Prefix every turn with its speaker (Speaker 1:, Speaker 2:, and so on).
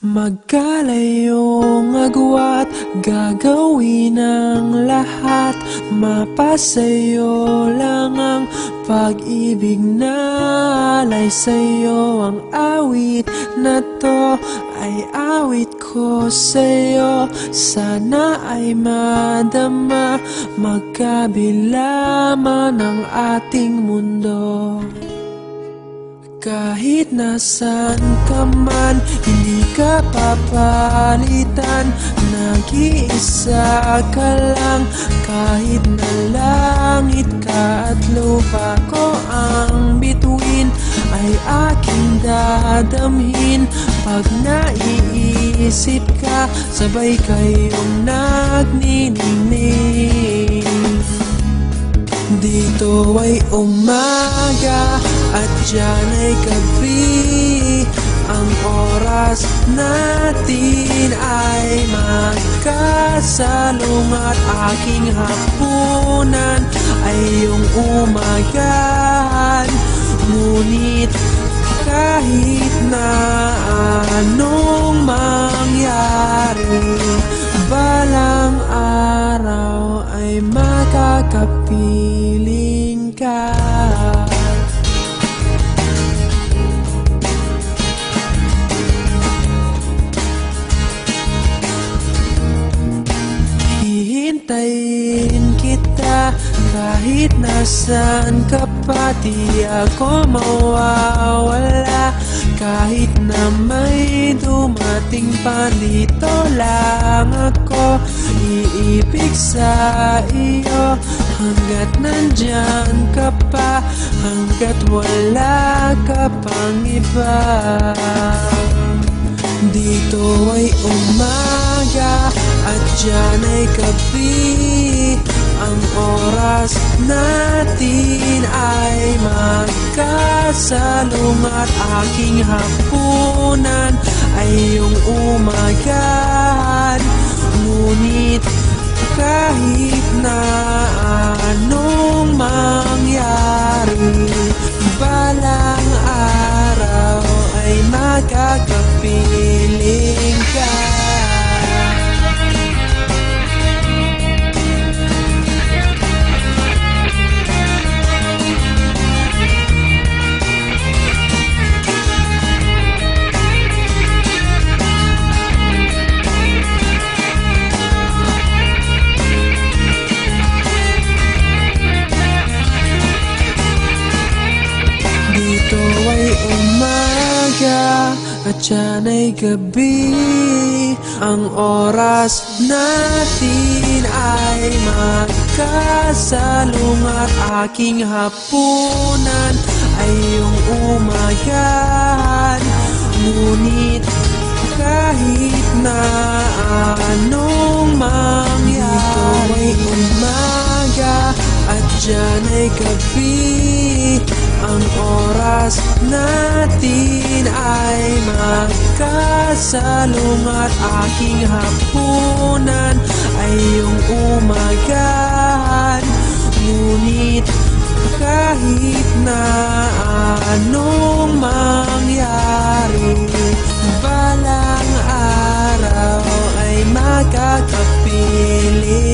Speaker 1: Magkalayong agwat, gagawin ang lahat. Mapasayo lang ang pag-ibig na alay sa'yo. Ang awit na to ay awit ko sa'yo. Sana ay madama, magkabila man ang ating mundo. Kahit nasan ka man, hindi ka papalitan. Nag-iisa ka lang, kahit na langit ka at lupa ko ang bituin, ay aking dadamhin. Pag naiisip ka, sabay kayong nagniningning. Dito ay umaga at diyan ay gabi. Ang oras natin ay magkasalong at aking hapunan ay iyong umagahan. Ngunit kahit na anong mangyari, balang araw ay makakapiling ka. Hihintayin kita kahit nasan ka pa, di ako mawawala. Kahit na may dumating pa, dito lang ako iibig sa iyo. Hanggat nandyan ka pa, hanggat wala ka pang iba. Dito ay umaga at diyan ay gabi. Ang oras natin ay magkasalong at aking hapunan ay iyong umagahan. Ngunit kahit na anong mangyari, balang araw ay makakapiling ka. Dito ay umaga at diyan ay gabi. Ang oras natin ay magkasalong at aking hapunan ay iyong umagahan. Ngunit kahit na anong mangyari, dito ay umaga at diyan ay gabi. Ang oras natin ay magkasalong at aking hapunan ay iyong umagahan. Ngunit kahit na anong mangyari, balang araw ay makakapiling